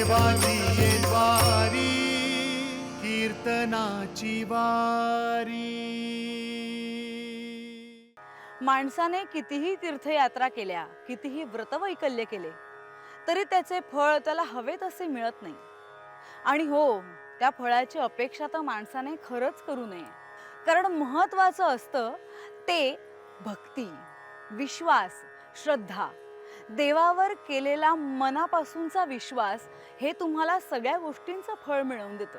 देवाची ये द्वारी कीर्तनाची वारी. माणसाने कितीही तीर्थयात्रा केल्या, कितीही व्रतवैकल्य केले, तरी त्याचे फळ त्याला हवे तसे मिळत नाही. आणि हो, त्या फळाची अपेक्षा तर माणसाने खरंच करू नये. कारण महत्त्वाचं असतं ते भक्ती, विश्वास, श्रद्धा. देवावर केलेला मनापासूनचा विश्वास हे तुम्हाला सगळ्या गोष्टींचं फळ मिळवून देतं.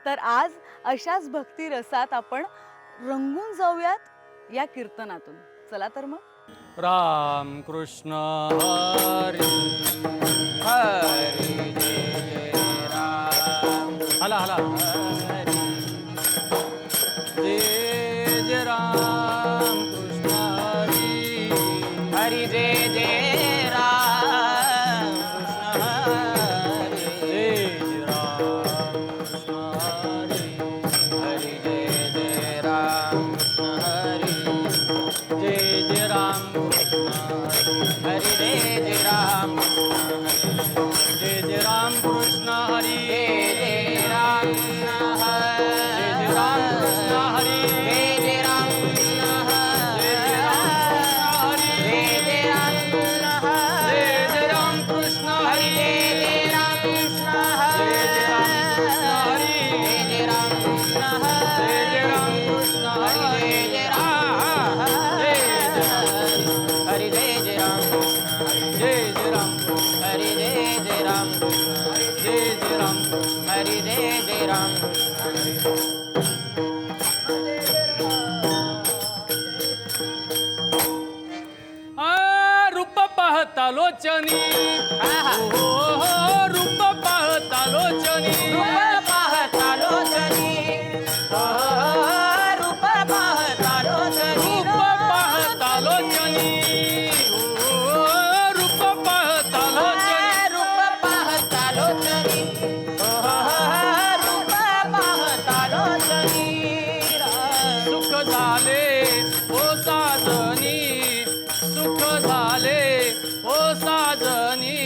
तर आज अशाच भक्ती रसात आपण रंगून जाऊयात या कीर्तनातून. चला तर मग. राम कृष्ण हरी हरी जय जय राम. हला हला हरी जय जय राम कृष्ण हरी हरी जय जय राम कृष्ण हरी जय जय राम कृष्ण हरी हरी जय जय राम कृष्ण हरी जय जय राम कृष्ण हरी जय जय राम जय जय राम कृष्ण हरी जय जय राम कृष्ण हरी जय जय राम कृष्ण हरी जय जय राम कृष्ण हरी जय जय राम कृष्ण हरी जय जय राम कृष्ण हरी जय जय राम कृष्ण हरी जय जय राम कृष्ण हरी जय जय राम हरी जय जय राम जय जय राम हरी जय जय राम जय जय राम हरी जय जय राम. रूप पाहता लोचनी हो रूप पाहता लोचनी रूप पाहता लोचनी रूप पाहता लोचनी रूप पाहता लोचनी रूप पाहता लोचनी रूप पाहता लोचनी रूप पाहता लोचनी सुख झाले ओ साजनी सुख झाले ओ साजनी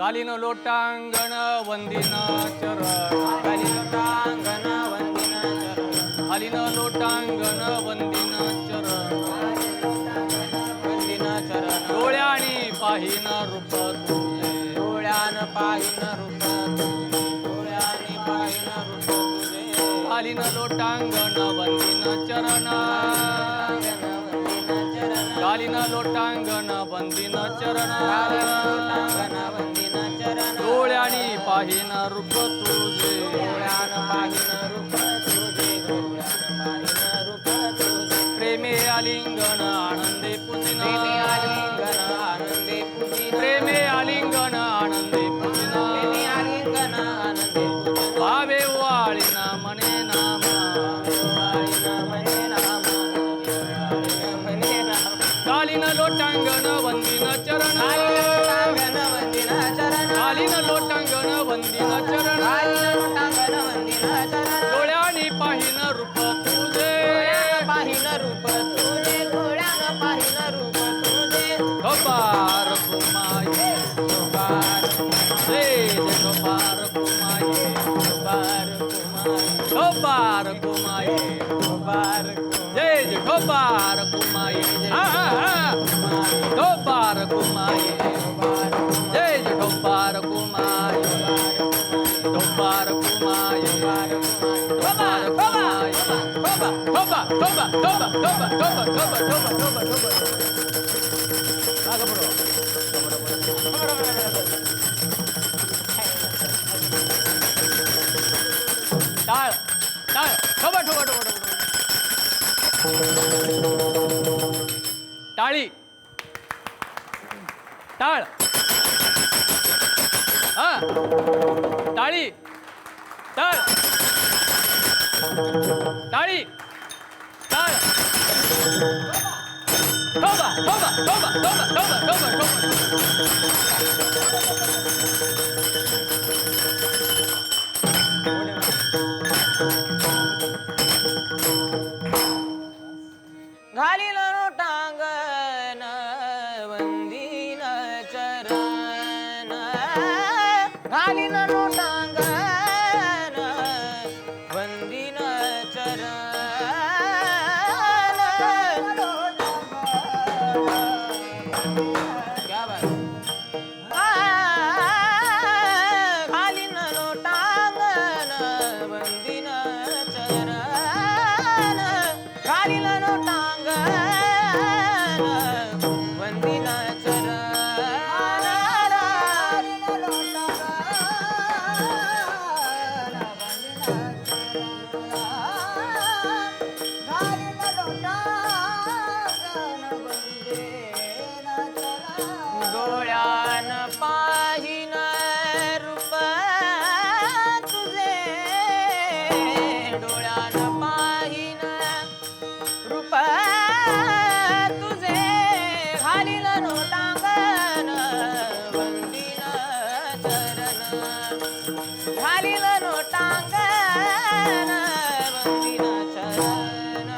घालीन लोटांगण वंदिन चरण घालीन लोटांगण वंदिन चरण घालीन लोटांगण वंदिन चरण वंदिन चरण डोळ्यानी पाहिन रूप तुझे डोळ्यान पाहिन रूप तुझे डोळ्यानी पाहिन रूप तुझे घालीन लोटांगण वंदिन चरण वंदिन चरण घालीन लोटांगण वंदिन चरण लोटांगण वंदिन चरण डोळ्यानी पाहिन रूप तुझे डोळ्यान पाहिन रूप तुझे डोळ्यान पाहिन रूप तुझे प्रेमे आलिंगन आनंदे पुजिन प्रेमी आलिंगन आनंदे पूजिन प्रेमे आलिंगन आनंदे पुजिन प्रेमी आलिंगन आनंदे पूजिन भावे वाळीन मने नाम वाळीन म्हणे नाम वाळीन म्हणे नाम घालीन लोटांगण वंदिन चरण लोटांगण वंदिन चरण घालीन लोटांगण वंदिन चरण लोटांगण वंदिन चरण डोळ्यानी पाहिन रूप तुझे डोळ्यान पाहिन रूप तुझे डोळ्यान पाहिन रूप तुझे गोपार कुमाये गोपार जय जय गोपार कुमाये गोपार कुमार गोपार कुमाये गोपार जय जय गोपार कुमाये गोपार कुमाये जय जय गोपार कुमाये गोपार कुमाये गोपार कुमाये गोपा गोपा गोपा गोपा गोपा गोपा गोपा गोपा गोपा गोपा मागं पुढं टाळ टाळ ठोबा ठोबा ठोबा ठोबा टाळी टाळ हा टाळी टाळ टाळी टाळ ठोबा ठोबा ठोबा ठोबा ठोबा ठोबा ठोबा घालील लोटांगण वंदिन चरण घालील लोटांगण वंदिन चरण क्या बात घालीन लोटांगण वंदिन चरण घालील लोटांगण वंदिन डोळ्यान पाहिन रूप तुझे डोळ्यान पाहिन रूप तुझे घालील लोटांगण वंदिन चरण घालील लोटांगण वंदिन चरण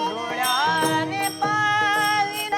डोळ्याने पाहिन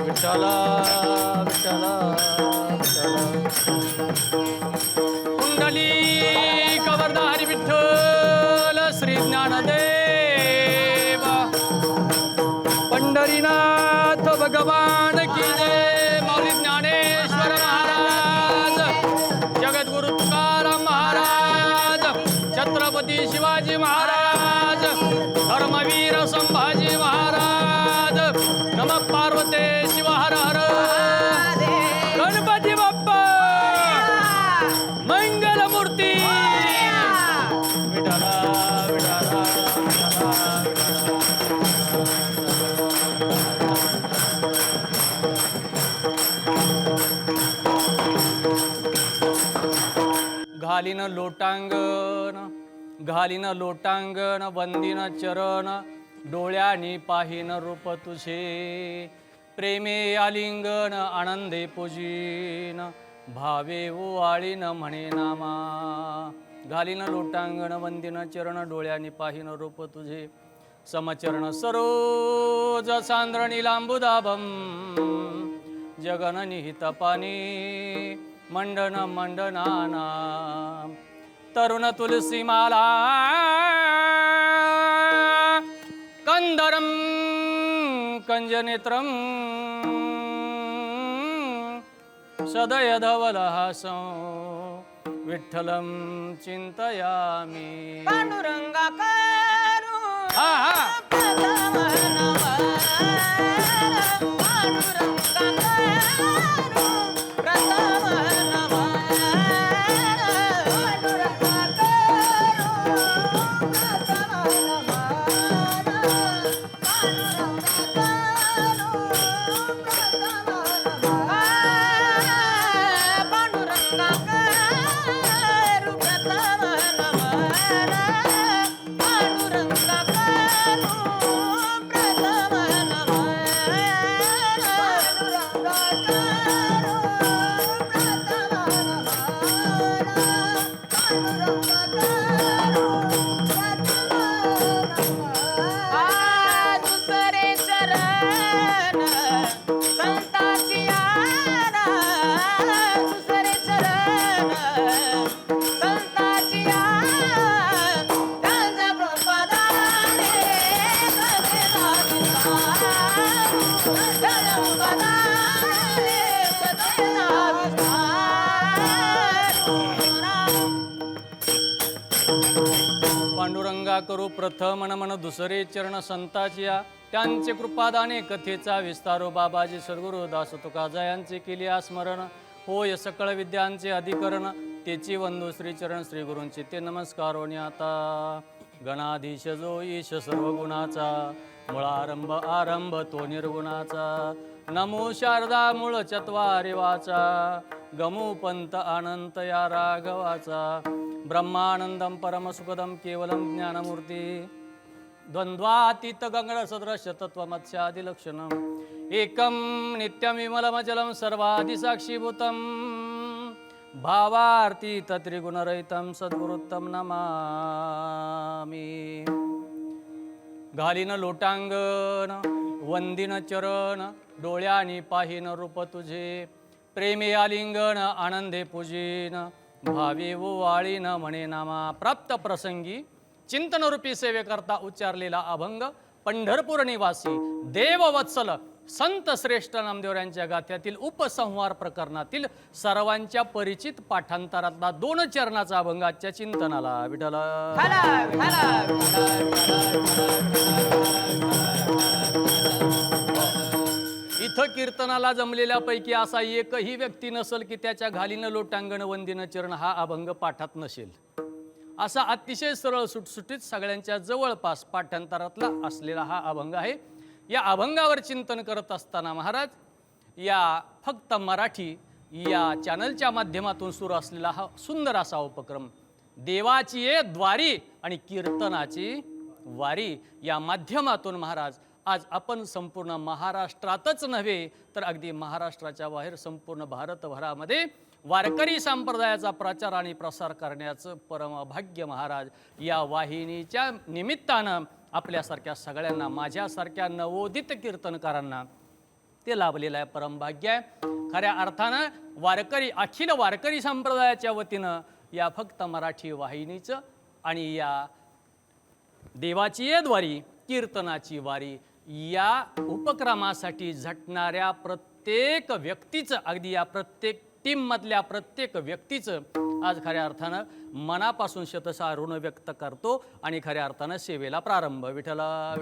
विठ्ठला विठ्ठला कुंडली कवरदारी विठ्ठल श्री ज्ञानदेव पंढरीनाथ भगवान की जय. मौली ज्ञानेश्वर महाराज, जगद्गुरु तुकाराम महाराज, छत्रपती शिवाजी महाराज, धर्मवीर संभाजी महाराज. नमः पार्वते शिव हर हर. गणपती बाप्पा मंगलमूर्ती. विठ्ठला विठ्ठला घालीन लोटांगण, घालीन लोटांगण, वंदीन चरण, डोळ्यानी पाहीन रूप तुझे. प्रेमे आलिंगन, आनंदे पूजीन, भावे ओवाळीन म्हणे नामा. घालीन लोटांगण, वंदीन चरण, डोळ्यानी पाहीन रूप तुझे. समचरण सरोज सांद्रणी लांबुदाभम, जगन निहित पानी, मंडन मंडनाना. तरुण तुलसी माला कंदरम कंजनेत्रम, सदय धवलहासं विठ्ठलं चिंतयामि. पांडुरंगा करू हा हा प्रथम नमन, पांडुरंगा करू प्रथम नमन, पांडुरंगा करू प्रथम नमन, पांडुरंगा करू प्रथम नमन, पांडुरंगा करू प्रथम नमन, पांडुरंगा करू प्रथम नमन, पांडुरंगा करू दुसरे चरण संताची आना, दुसरे चरण संताची आना, त्यांच्या प्रपदाने कसे नाविस्तारू, त्यांच्या प्रपदाने कसे नाविस्तारू. पांडुरंगा करू प्रथम नमन, दुसरे चरण संताचिया, त्यांचे कृपादाने कथेचा विस्तारो. बाबाजी सद्गुरु दास तुकाजयांचे केले स्मरण, होय सकळ विद्यांचे अधिकरण. तेची वंदू श्रीचरण श्री गुरूंचे ते नमस्कारोनी. आता गणाधीश जो ईश सर्व गुणाचा, मुळारंभ आरंभ तो निर्गुणाचा. नमो शारदा मूळ चत्वारी वाचा, गमू पंत अनंत या राघवाचा. ब्रह्मानंदम परमसुखदम केवलम ज्ञानमूर्ती, द्वंद्वातीत गंगड सदृश तत्वमत्स्यादिलक्षणम्. एकं नित्यं विमलमचलं सर्वादि साक्षीभूतं, भावार्तीत त्रिगुणरहितं सद्गुरुत्तम नमामि. घालीन लोटांगण, वंदीन चरण, डोळ्यानी पाहीन रूप तुझे. प्रेमे आलिंगन, आनंदे पूजीन, भावी वो वाळी न म्हणे नामा. प्राप्त प्रसंगी चिंतनरूपी सेवेकरता उच्चारलेला अभंग पंढरपूर निवासी देववत्सल संत श्रेष्ठ नामदेवरायांच्या गाथ्यातील उपसंहार प्रकरणातील सर्वांच्या परिचित पाठांतरातला 2 चरणाचा अभंग आजच्या चिंतनाला. विठ्ठल इथं कीर्तनाला जमलेल्यापैकी असा एकही व्यक्ती नसेल की त्याच्या घालीनं लोटांगण वंदिन चरण हा अभंग पाठात नसेल. असा अतिशय सरळ सुटसुटीत सगळ्यांच्या जवळपास पाठांतरातला असलेला हा अभंग आहे. या अभंगावर चिंतन करत असताना महाराज या फक्त मराठी या चॅनलच्या माध्यमातून सुरू असलेला हा सुंदर असा उपक्रम देवाची ये द्वारी आणि कीर्तनाची वारी या माध्यमातून महाराज आज आपण संपूर्ण महाराष्ट्रातच नव्हे तर अगदी महाराष्ट्राच्या बाहेर संपूर्ण भारतभरामध्ये वारकरी संप्रदायाचा प्रचार आणि प्रसार करण्याचं परमभाग्य महाराज या वाहिनीच्या निमित्तानं आपल्यासारख्या सगळ्यांना माझ्यासारख्या नवोदित कीर्तनकारांना ते लाभलेलं आहे, परमभाग्य आहे. खऱ्या अर्थानं वारकरी अखिल वारकरी संप्रदायाच्या वतीनं या फक्त मराठी वाहिनीचं आणि या देवाची ये द्वारी कीर्तनाची वारी या उपक्रमासाठी झटणाऱ्या प्रत्येक व्यक्तीचं अगदी या प्रत्येक टीममधल्या प्रत्येक व्यक्तीचं आज खऱ्या अर्थानं मनापासून शतशः ऋण व्यक्त करतो आणि खऱ्या अर्थानं सेवेला प्रारंभ. विठ्ठला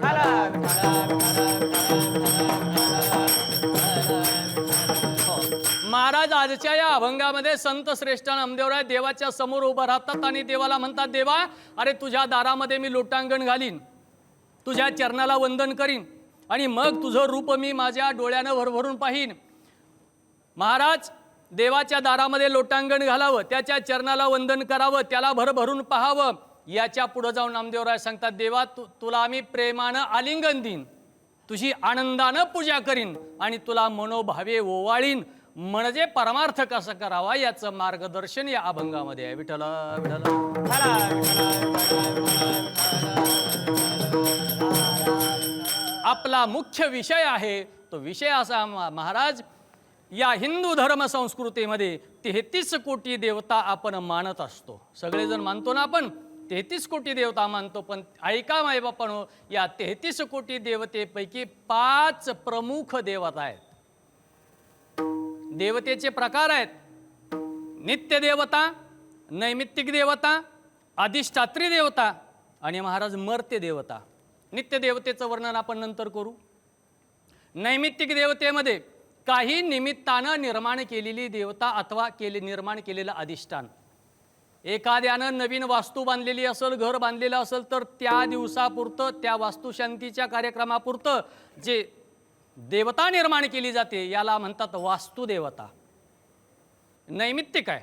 महाराज आजच्या या अभंगामध्ये संत श्रेष्ठ नामदेवराय देवाच्या समोर उभं राहतात आणि देवाला म्हणतात, देवा अरे तुझ्या दारामध्ये मी लोटांगण घालीन, तुझ्या चरणाला वंदन करीन आणि मग तुझं रूप मी माझ्या डोळ्यानं भरभरून पाहीन. महाराज देवाच्या दारामध्ये लोटांगण घालावं, त्याच्या चरणाला वंदन करावं, त्याला भरभरून पाहावं. याच्या पुढे जाऊन नामदेवराय सांगतात, देवा तुला आम्ही प्रेमानं आलिंगन देईन, तुझी आनंदानं पूजा करीन आणि तुला मनोभावे ओवाळीन. म्हणजे परमार्थ कसा करावा याचं मार्गदर्शन या अभंगामध्ये आहे. विठ्ठल आपला मुख्य विषय आहे तो विषय असा महाराज या हिंदू धर्म संस्कृतीमध्ये 33 कोटी देवता आपण मानत असतो. सगळेजण मानतो ना आपण 33 कोटी देवता मानतो. पण ऐका माय बापानो, या 33 कोटी देवतेपैकी 5 प्रमुख देवता आहेत. देवतेचे प्रकार आहेत नित्य देवता, नैमित्तिक देवता, अधिष्ठात्री देवता आणि महाराज मर्त्य देवता. नित्य देवतेचं वर्णन आपण नंतर करू. नैमित्तिक देवतेमध्ये काही निमित्तानं निर्माण केलेली देवता अथवा निर्माण केलेलं अधिष्ठान. एखाद्यानं नवीन वास्तू बांधलेली असेल, घर बांधलेलं असेल तर त्या दिवसापुरतं त्या वास्तुशांतीच्या कार्यक्रमापुरतं जे देवता निर्माण केली जाते याला म्हणतात वास्तुदेवता. नैमित्तिक आहे.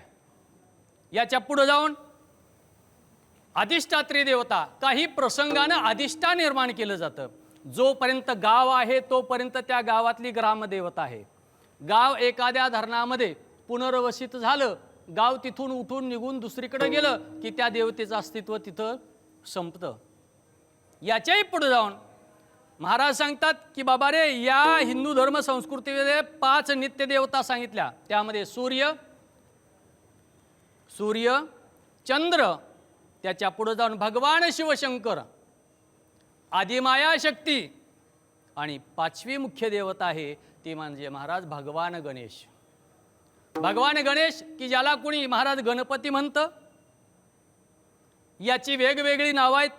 याच्या पुढे जाऊन अधिष्ठात्री देवता. काही प्रसंगानं अधिष्ठान निर्माण केलं जातं. जोपर्यंत गाव आहे तोपर्यंत त्या गावातली ग्रामदेवता आहे. गाव एखाद्या धरणामध्ये पुनर्वसित झालं, गाव तिथून उठून निघून दुसरीकडे गेलं की त्या देवतेचं अस्तित्व तिथं संपतं. याच्याही पुढे जाऊन महाराज सांगतात की बाबा रे, या हिंदू धर्म संस्कृतीमध्ये 5 नित्य देवता सांगितल्या. त्यामध्ये सूर्य, चंद्र, त्याच्या पुढे जाऊन भगवान शिवशंकर, आदिमाया शक्ती आणि 5वी मुख्य देवता आहे ती म्हणजे महाराज भगवान गणेश. भगवान गणेश की ज्याला कोणी महाराज गणपती म्हणतं. याची वेगवेगळी नावं आहेत.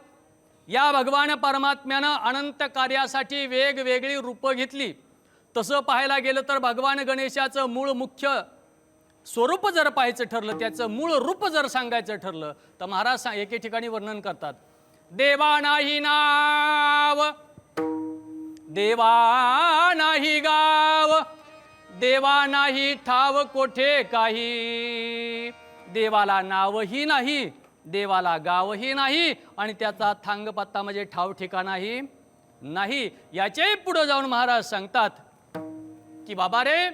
या भगवान परमात्म्यानं अनंत कार्यासाठी वेगवेगळी रूपं घेतली. तसं पाहायला गेलं तर भगवान गणेशाचं मूळ मुख्य स्वरूप जर पाहायचं ठरलं, त्याचं मूळ रूप जर सांगायचं ठरलं तर महाराज एके ठिकाणी वर्णन करतात, देवा नाही नाव, देवा नाही गाव, देवा नाही ठाव कोठे काही. देवाला नावही नाही, देवाला गावही नाही आणि त्याचा थांगपत्ता म्हणजे ठाव ठिकाणाही नाही. याच्याही पुढे जाऊन महाराज सांगतात की बाबा रे,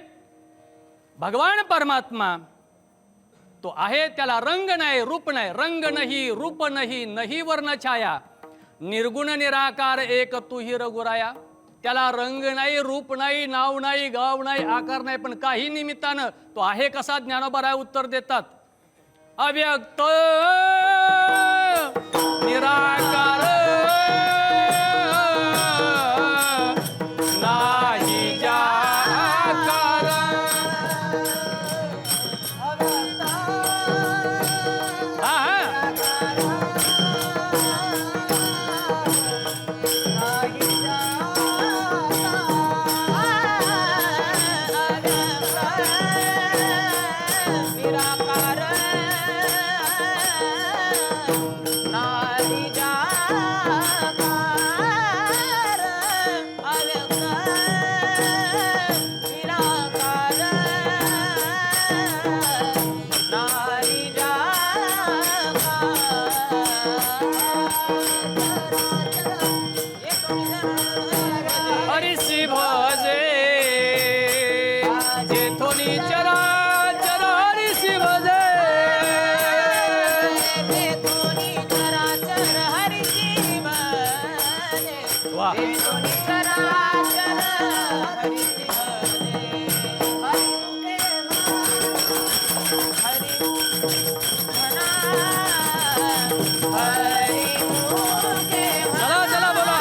भगवान परमात्मा तो आहे, त्याला रंग नाही, रूप नाही. रंग नाही, रूप नाही, नाही वर्ण छाया, निर्गुण निराकार एक तुही रघुराया. त्याला रंग नाही, रूप नाही, नाव नाही, गाव नाही, आकार नाही, पण काही निमित्तानं तो आहे कसा ज्ञानोबा राय उत्तर देतात. अव्यक्त निराकार नाही जाकार. हा हा निराकार नाही जाकार. अव्यक्त निराकार नाही जाकार. हरिसी भजे जेथोनी चराचर हरिसी भजे. जेथोनी चराचर हरिची भजे. वा. जेथोनी चराचर हरिची भजे. हरी म्हणा. हरी मुखे चला चला बोला.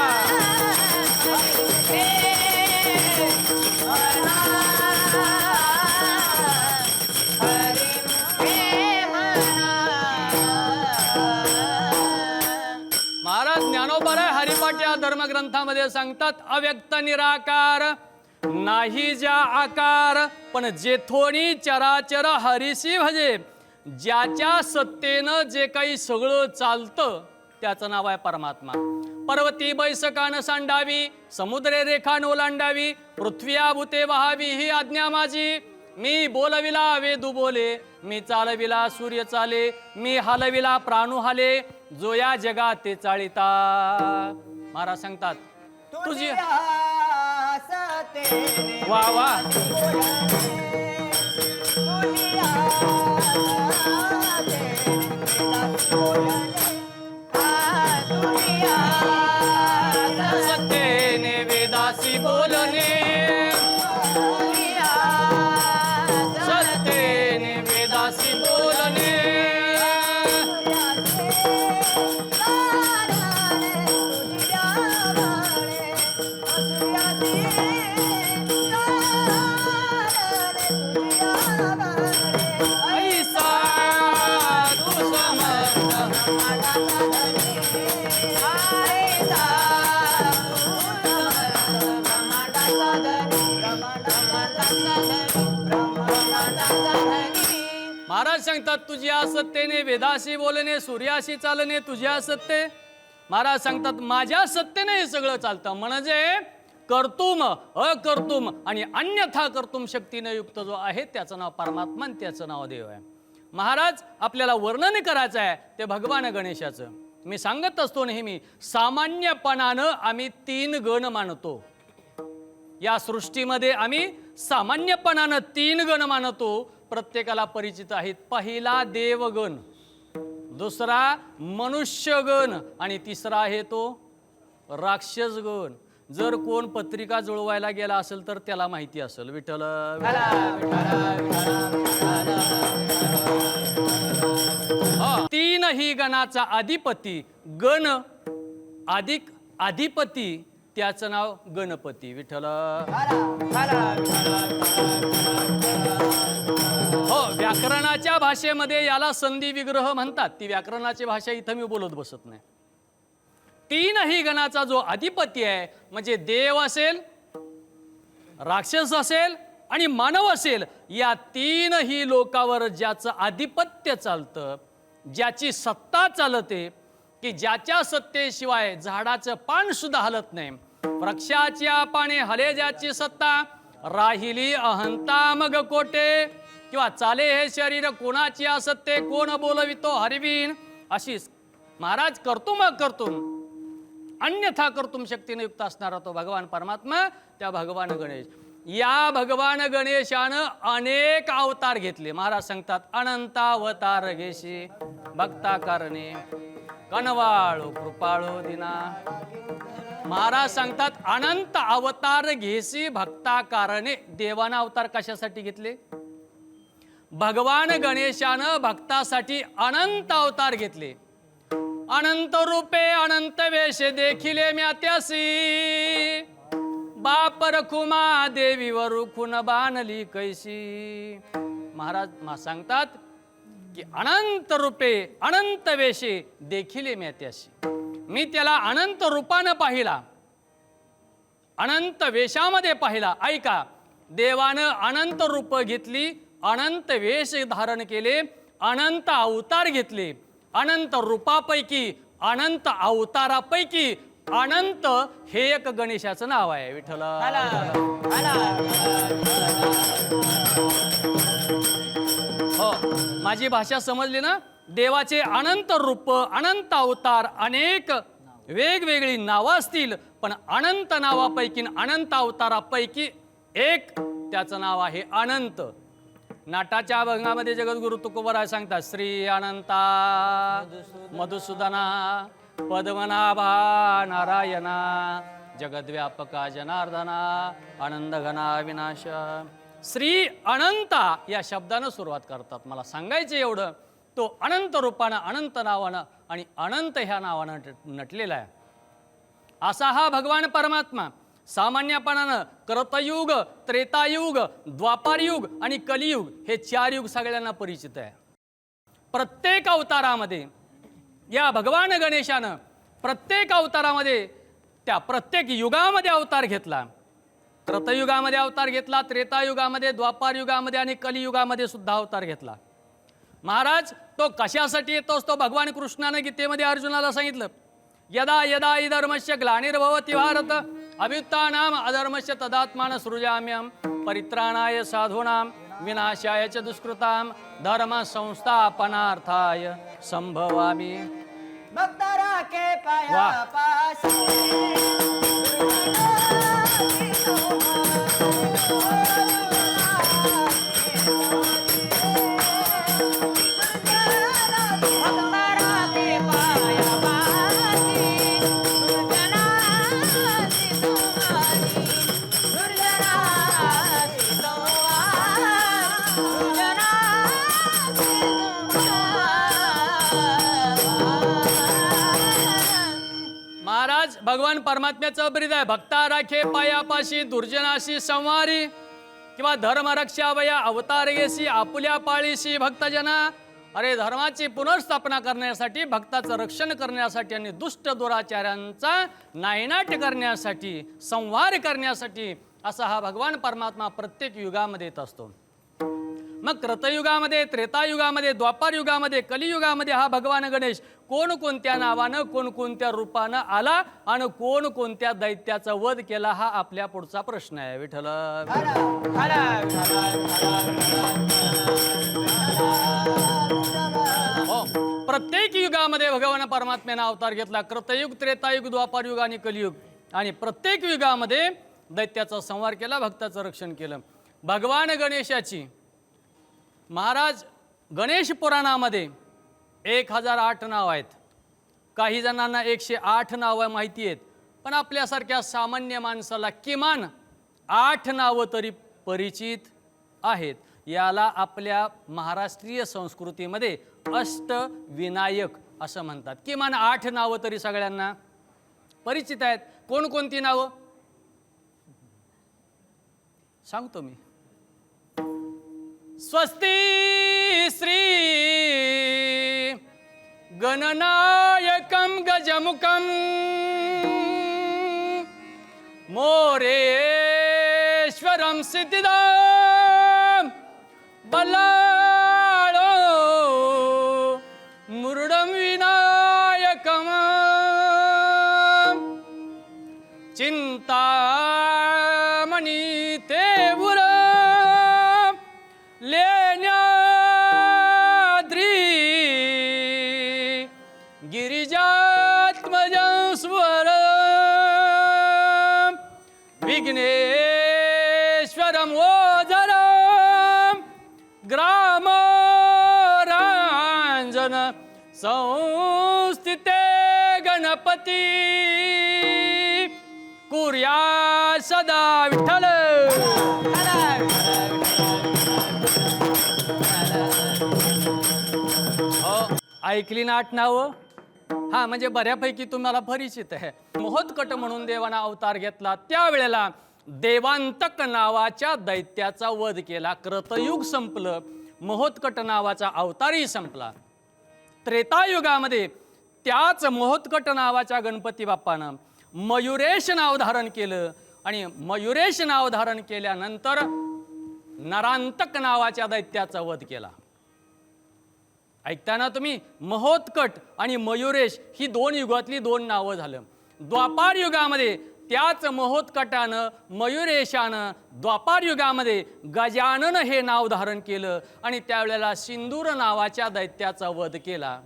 महाराज ज्ञानोबा हरिपाठ या धर्मग्रंथामध्ये सांगतात अव्यक्त निराकार नाही ज्या आकार पण जेथोनी चराचर हरिसी भजे. ज्याच्या सत्तेनं जे काही सगळं चालतं त्याचं नाव आहे परमात्मा. पर्वती बैसकान सांडावी समुद्रे रेखा ओलांडावी पृथ्व्या भूते वहावी ही आज्ञा माझी. मी बोलविला वेदू बोले मी चालविला सूर्य चाले मी हलविला प्राणू हाले जो या जगात ते चाळिता. महाराज सांगतात तुझी वा वा सत्तेने वेदासी बोलणे सत्तेने वेदासी बोलणे. ऐसा तू समर्थ महाराज सांगतात तुझ्या सत्तेने वेदाशी बोलणे सूर्याशी चालणे तुझ्या सत्ते. महाराज सांगतात माझ्या सत्तेने हे सगळं चालतं. म्हणजे कर्तुम अकर्तुम आणि अन्यथा कर्तुम शक्तीने युक्त जो आहे त्याचं नाव परमात्मा आणि त्याचं नाव देव आहे. महाराज आपल्याला वर्णन करायचं आहे ते भगवान गणेशाचं. मी सांगत असतो नेहमी सामान्यपणानं आम्ही 3 गण मानतो. या सृष्टीमध्ये आम्ही सामान्यपणानं 3 गण मानतो. प्रत्येकाला परिचित आहेत. पहिला देवगण, दुसरा मनुष्यगण आणि तिसरा आहे तो राक्षसगण. जर कोण पत्रिका जुळवायला गेला असेल तर त्याला माहिती असेल. विठ्ठल तीनही गणाचा अधिपती गण अधिक अधिपती त्याचं नाव गणपती. विठ्ठल हो. व्याकरणाच्या भाषेमध्ये याला संधी विग्रह म्हणतात. ती व्याकरणाची भाषा इथं मी बोलत बसत नाही. तीनही गणाचा जो अधिपती आहे म्हणजे देव असेल राक्षस असेल आणि मानव असेल या तीनही लोकावर ज्याचं आधिपत्य चालतं ज्याची सत्ता चालते की ज्याच्या सत्तेशिवाय झाडाचं पान सुद्धा हलत नाही. वृक्षाच्या पाने हले ज्याची सत्ता राहिली अहंता मग कोटे. किंवा चाले हे शरीर कोणाची असत्ते कोण बोलवितो हरिवीन. अशी महाराज कर्तुम कर्तुम अन्यथा कर्तुम शक्तीने युक्त असणारा तो भगवान परमात्मा त्या भगवान गणेश. या भगवान गणेशानं अनेक अवतार घेतले. महाराज सांगतात अनंतावतार घेशी भक्ता कारणे कनवाळो कृपाळो दिना. महाराज सांगतात अनंत अवतार घेसी भक्ता कारणे. देवाना अवतार कशासाठी घेतले? भगवान गणेशानं भक्तासाठी अनंत अवतार घेतले. अनंत रूपे अनंत वेश देखिले म्यात्यासी, बाप रखुमा देवीवर खुन बाणली कैसी. महाराज सांगतात की अनंत रूपे अनंत वेशे देखिले म्यात्यासी. मी त्याला अनंत रूपानं पाहिला, अनंत वेशामध्ये पाहिला. ऐका, देवानं अनंत रूप घेतली, अनंत वेश धारण केले, अनंत अवतार घेतले. अनंत रूपापैकी अनंत अवतारापैकी अनंत हे एक गणेशाचं नाव आहे. विठ्ठल. हो, माझी भाषा समजली ना? देवाचे अनंत रूप, अनंत अवतार, अनेक वेगवेगळी नावं असतील, पण अनंत नावापैकी अनंत अवतारापैकी एक त्याचं नाव आहे अनंत. नाटाच्या अभंगामध्ये जगद्गुरु तुकोबराय सांगतात, श्री अनंता मधुसूदना पद्मनाभा नारायणा जगद्व्यापका जनार्दना आनंदघना विनाश. श्री अनंता या शब्दानं सुरुवात करतात. मला सांगायचं एवढं, तो अनंत रूपानं, अनंत नावानं आणि अनंत ह्या नावानं नटलेला आहे. असा हा भगवान परमात्मा सामान्यपणानं कृतयुग, त्रेतायुग, द्वापारयुग आणि कलियुग हे 4 युग सगळ्यांना परिचित आहे. प्रत्येक अवतारामध्ये या भगवान गणेशानं प्रत्येक अवतारामध्ये त्या प्रत्येक युगामध्ये अवतार घेतला. कृतयुगामध्ये अवतार घेतला, त्रेतायुगामध्ये, द्वापारयुगामध्ये आणि कलियुगामध्ये सुद्धा अवतार घेतला. महाराज तो कशासाठी येतो असतो? भगवान कृष्णानं गीतेमध्ये अर्जुनाला सांगितलं, यदा यदा हि धर्मस्य ग्लानिर्भवति भारत अभ्युत्थानाम अधर्मस्य तदात्मान सृजाम्यहं परित्राणाय साधूनां विनाशाय च दुष्कृतां धर्म संस्थापनार्थाय संभवामि. भक्तरा के पाया वाह. महाराज भगवान परमात्म्याचं ब्रीद आहे, भक्ता राखे पायापाशी दुर्जनाशी संवारी किंवा धर्मरक्षावया अवतारयेसी आपुल्या पाळीशी भक्तजना. अरे धर्माची पुनर्स्थापना करण्यासाठी, भक्ताचं रक्षण करण्यासाठी आणि दुष्ट दुराचार्यांचा नायनाट करण्यासाठी, संहार करण्यासाठी असा हा भगवान परमात्मा प्रत्येक युगामध्ये येत असतो. मग कृतयुगामध्ये, त्रेतायुगामध्ये, द्वापारयुगामध्ये, कलियुगामध्ये हा भगवान गणेश कोणकोणत्या नावानं, कोणकोणत्या रूपानं आला आणि कोणकोणत्या दैत्याचा वध केला हा आपल्या पुढचा प्रश्न आहे. विठ्ठल. हो, प्रत्येक युगामध्ये भगवान परमात्म्याने अवतार घेतला. कृतयुग, त्रेतायुग, द्वापारयुग आणि कलियुग. आणि प्रत्येक युगामध्ये दैत्याचा संहार केला, भक्ताचं रक्षण केलं. भगवान गणेशाची महाराज गणेश पुराणामध्ये 1008 नाव आहेत. काही जणांना 108 नावं माहिती आहेत, पण आपल्यासारख्या सामान्य माणसाला किमान 8 नावं तरी परिचित आहेत. याला आपल्या महाराष्ट्रीय संस्कृतीमध्ये अष्टविनायक असं म्हणतात. किमान 8 नावं तरी सगळ्यांना परिचित आहेत. कोणकोणती नावं सांगतो मी. स्वस्ति श्री गणनायकं गजमुखं मोरेश्वरं सिद्धिदां बल्लाळो मुरुडं विनायकं चिंतामणी तेवुर लेण्याद्री गिरिजात्मजं स्वर विघ्नेश्वरं ओझरं ग्रामराञ्जन संस्थिते गणपती कुर्या सदा विठ्ठल. ऐकली ना आठनावं? हा, म्हणजे बऱ्यापैकी तुम्हाला परिचित आहे. महोत्कट म्हणून देवाना अवतार घेतला, त्यावेळेला देवांतक नावाच्या दैत्याचा वध केला. कृतयुग संपलं, महोत्कट नावाचा अवतारही संपला. त्रेतायुगामध्ये त्याच महोत्कट नावाच्या गणपती बाप्पानं मयुरेश नाव धारण केलं आणि मयुरेश नाव धारण केल्यानंतर नरांतक नावाच्या दैत्याचा वध केला. ऐकताना तुम्ही, महोत्कट आणि मयुरेश ही दोन युगातली दोन नावं झालं. द्वापार युगामध्ये त्याच महोत्कटानं मयुरेशानं द्वापार युगामध्ये गजानन हे नाव धारण केलं आणि त्यावेळेला सिंदूर नावाच्या दैत्याचा वध केला.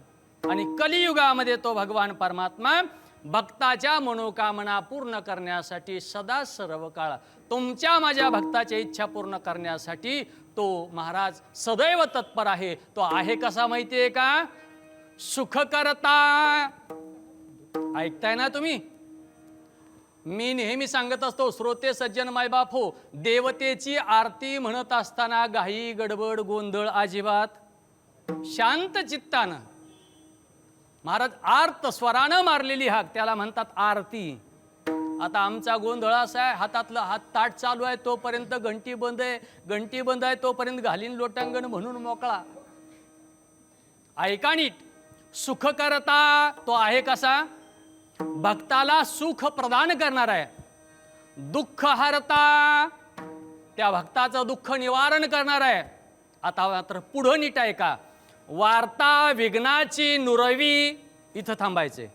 आणि कलियुगामध्ये तो भगवान परमात्मा भक्ताच्या मनोकामना पूर्ण करण्यासाठी सदा सर्व काळ तुमच्या माझ्या भक्ताच्या इच्छा पूर्ण करण्यासाठी तो महाराज सदैव तत्पर आहे. तो आहे कसा माहितीये का? सुख करता. ऐकताय ना तुम्ही? मी नेहमी सांगत असतो, श्रोते सज्जन मायबाप हो, देवतेची आरती म्हणत असताना घाई गडबड गोंधळ अजिबात शांत चित्तानं. महाराज आर्त स्वरानं मारलेली हाक त्याला म्हणतात आरती. आता आमचा गोंधळ असा आहे, हातातलं हात ताट चालू आहे तोपर्यंत घंटी बंद आहे, घंटी बंद आहे तोपर्यंत घालीन लोटांगण म्हणून मोकळा. ऐका नीट, सुख करता तो आहे कसा? भक्ताला सुख प्रदान करणार आहे. दुःख हरता त्या भक्ताचं दुःख निवारण करणार आहे. आता मात्र पुढं नीट आहे का? वार्ता विघ्नाची नुरवी. इथं थांबायचे.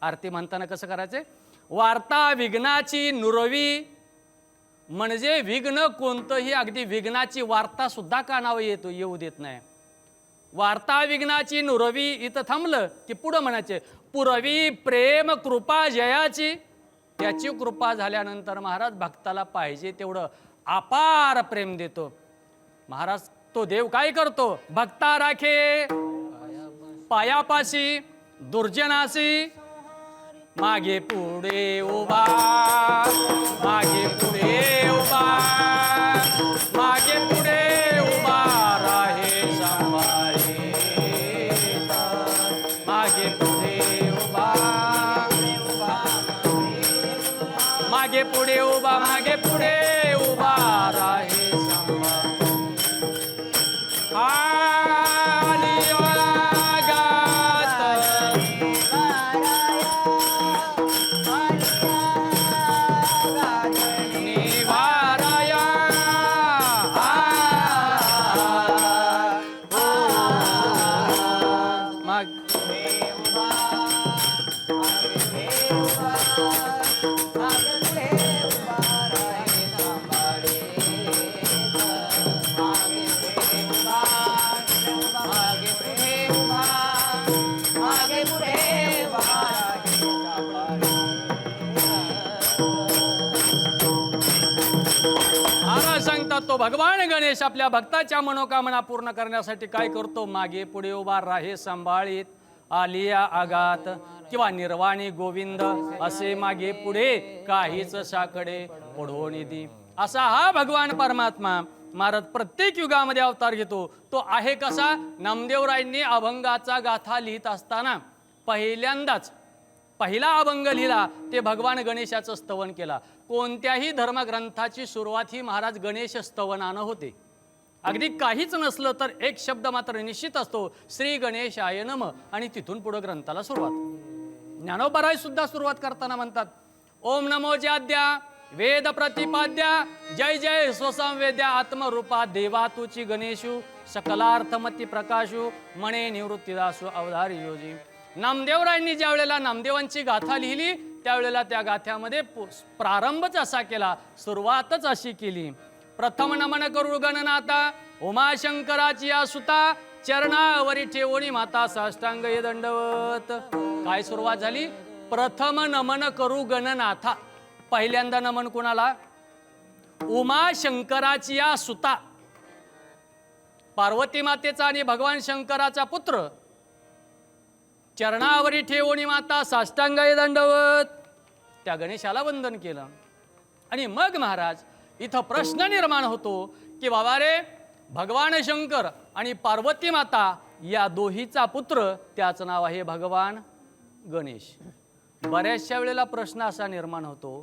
आरती म्हणताना कसं करायचे? वार्ता विघ्नाची नुरवी, म्हणजे विघ्न कोणतंही, अगदी विघ्नाची वार्ता सुद्धा कानावर येऊ देत नाही. वार्ता विघ्नाची नुरवी इथं थांबलं की पुढं म्हणायचे पुरवी प्रेम कृपा जयाची. त्याची कृपा झाल्यानंतर महाराज भक्ताला पाहिजे तेवढं अपार प्रेम देतो. महाराज तो देव काय करतो? भक्ता राखे पायापाशी दुर्जनासी, मागे पुढे उभा, मागे पुढे उभा, मागे पुढे उभा राहे सांभाळे, मागे पुढे उभा, मागे पुढे उभा, मागे पुढे उभा राहे सांभाळे. सांगतात तो भगवान गणेश आपल्या भक्ताच्या मनोकामना पूर्ण करण्यासाठी काय करतो? मागे पुढे उभा राहे सांभाळीत, आलिया आगात किंवा निर्वाणी गोविंद असे मागे पुढे काहीच साकडे पुढो निधी. असा हा भगवान परमात्मा महाराज प्रत्येक युगामध्ये अवतार घेतो. तो आहे कसा? नामदेवरायांनी अभंगाचा गाथा लिहित असताना पहिल्यांदाच पहिला अभंग लिहिला ते भगवान गणेशाचं स्तवन केला. कोणत्याही धर्मग्रंथाची सुरुवात ही महाराज गणेश स्तवनानं होते. अगदी काहीच नसलं तर एक शब्द मात्र निश्चित असतो, श्री गणेशाय नमः, आणि तिथून पुढे ग्रंथाला सुरुवात. ज्ञानोबराय सुद्धा सुरुवात करताना म्हणतात ओम नमो जाद्या वेद प्रतिपाद्या जय जय स्वसंवेद्या आत्मरूपा देवा तुची गणेशू सकलार्थमती प्रकाशू मणे निवृत्तीदासू अवधारी योजी. नामदेवरायांनी ज्या वेळेला नामदेवांची गाथा लिहिली त्यावेळेला त्या गाथ्यामध्ये प्रारंभच असा केला, सुरुवातच अशी केली. प्रथम नमन करू गणनाथा उमाशंकराची या सुता चरणावरी ठेवणी माता साष्टांग दंडवत. काय सुरुवात झाली? प्रथम नमन करू गणनाथा. पहिल्यांदा नमन कोणाला? उमाशंकराची या सुता, पार्वती मातेचा आणि भगवान शंकराचा पुत्र. चरणावरी ठेवणी माता साष्टांग दंडवत. त्या गणेशाला वंदन केलं. आणि मग महाराज इथं प्रश्न निर्माण होतो की बाबा रे, भगवान शंकर आणि पार्वती माता या दोहीचा पुत्र, त्याचं नाव आहे भगवान गणेश. बऱ्याचशा वेळेला प्रश्न असा निर्माण होतो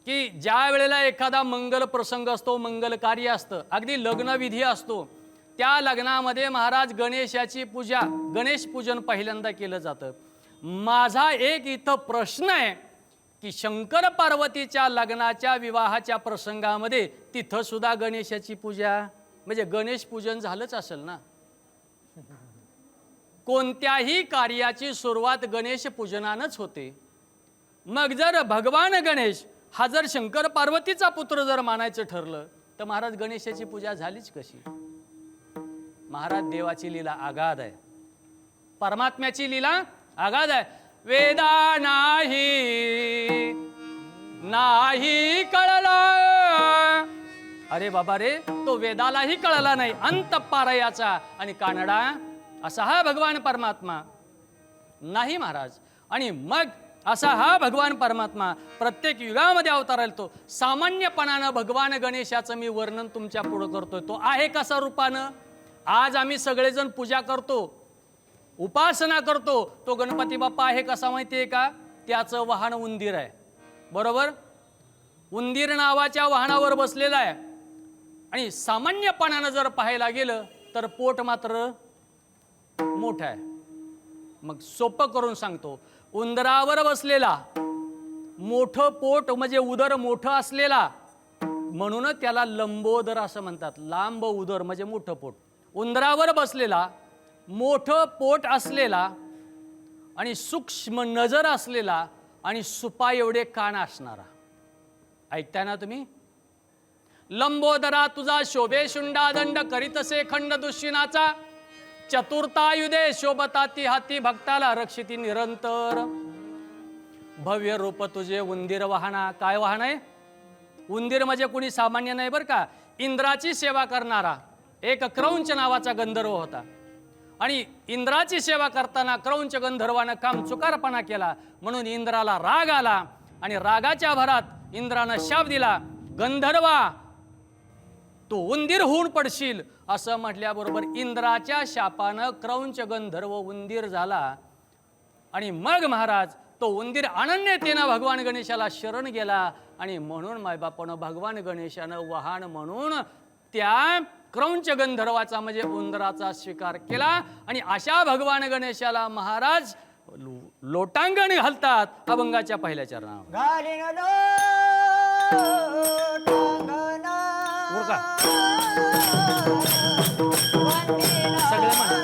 की ज्या वेळेला एखादा मंगल प्रसंग असतो, मंगल कार्य असतं, अगदी लग्नविधी असतो, त्या लग्नामध्ये महाराज गणेशाची पूजा, गणेश पूजन पहिल्यांदा केलं जातं. माझा एक इथं प्रश्न आहे की शंकर पार्वतीच्या लग्नाच्या विवाहाच्या प्रसंगामध्ये तिथं सुद्धा गणेशाची पूजा, म्हणजे गणेश पूजन झालंच असेल ना. कोणत्याही कार्याची सुरुवात गणेश पूजनानंच होते. मग जर भगवान गणेश हा जर शंकर पार्वतीचा पुत्र जर मानायचं ठरलं तर महाराज गणेशाची पूजा झालीच कशी. महाराज देवाची लीला आगाध आहे, परमात्म्याची लीला आगाध आहे. वेदा नाही कळला, अरे बाबा रे, तो वेदालाही कळला नाही अंत पारयाचा, आणि कानडा असा हा भगवान परमात्मा नाही महाराज. आणि मग असा हा भगवान परमात्मा प्रत्येक युगामध्ये अवतार आलतो. सामान्यपणानं भगवान गणेशाचं मी वर्णन तुमच्या पुढं करतोय. तो आहे कसा रूपानं. आज आम्ही सगळेजण पूजा करतो, उपासना करतो. तो गणपती बाप्पा आहे कसा माहितीये का? त्याचं वाहन उंदीर आहे, बरोबर. उंदीर नावाच्या वाहनावर बसलेला आहे. आणि सामान्यपणानं जर पाहायला गेलं तर पोट मात्र मोठं आहे. मग सोपं करून सांगतो, उंदरावर बसलेला, मोठं पोट म्हणजे उदर मोठं असलेला, म्हणून त्याला लंबोदर असं म्हणतात. लांब उदर म्हणजे मोठं पोट. उंदरावर बसलेला, मोठं पोट असलेला, आणि सूक्ष्म नजर असलेला, आणि सुपा एवढे कान असणारा. ऐकताय ना तुम्ही? लंबोदरा तुझा शोभे शुंडा दंड, करीतसे खंड दुश्चिनाचा, चतुर्थायुधे शोभताती हाती, भक्ताला रक्षिती निरंतर. भव्य रूप तुझे उंदीर वाहना. काय वाहन आहे? उंदीर म्हणजे कुणी सामान्य नाही बरं का. इंद्राची सेवा करणारा एक क्रौंच नावाचा गंधर्व होता. आणि इंद्राची सेवा करताना क्रौंच गंधर्वानं काम चुकारपणा केला, म्हणून इंद्राला राग आला. आणि रागाच्या भरात इंद्रानं शाप दिला, गंधर्वा तू उंदीर होऊन पडशील. असं म्हटल्याबरोबर इंद्राच्या शापानं क्रौंच गंधर्व उंदीर झाला. आणि मग महाराज तो उंदीर अनन्यतेनं भगवान गणेशाला शरण गेला. आणि म्हणून मायबापानं भगवान गणेशानं वाहन म्हणून त्या क्रौंच गंधर्वाचा म्हणजे उंदराचा स्वीकार केला. आणि अशा भगवान गणेशाला महाराज लोटांगण घालतात अभंगाच्या पहिल्या चरणावर. उरका सगळे म्हणा.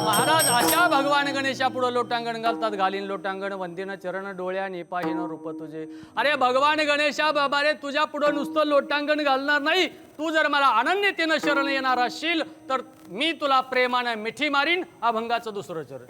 महाराज अशा भगवान गणेशा पुढे लोटांगण घालतात. घालीन लोटांगण वंदिन चरण डोळ्या निपाहीन रूप तुझे. अरे भगवान गणेशा बाबा रे, तुझ्या पुढे नुसतं लोटांगण घालणार नाही, तू जर मला अनन्यतेनं शरण येणार असशील तर मी तुला प्रेमानं मिठी मारीन. अभंगाचं दुसरं चरण.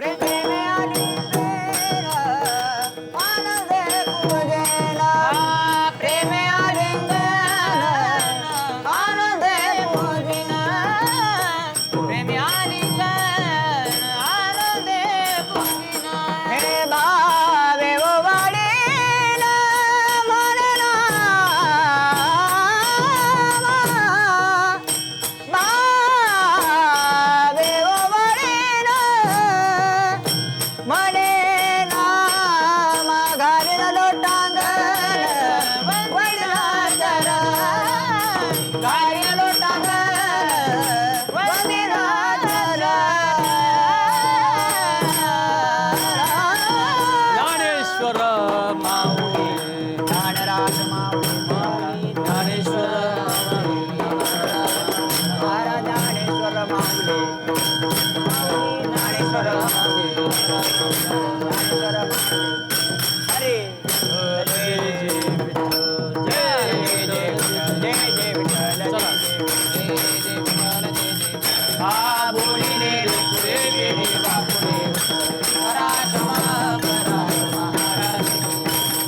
हा बोलीने रे पुरे गेले बापुरे करा क्षमा करा महाराज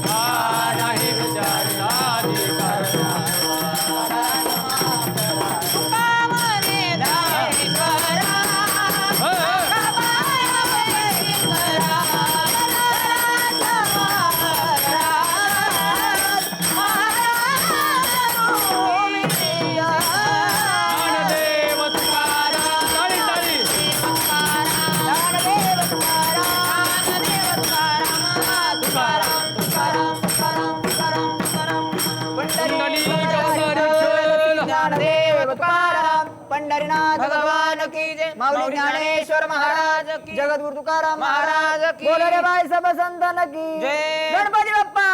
हा नाही विचारला अधिकार ज्ञानदेव तुकाराम टाळी टाळी पंढरीनाथ भगवान की जय माऊली ज्ञानेश्वर महाराज की जगद्गुरु तुकाराम महाराज की बोलो रे बाई सब संतान की जय गणपती बाप्पा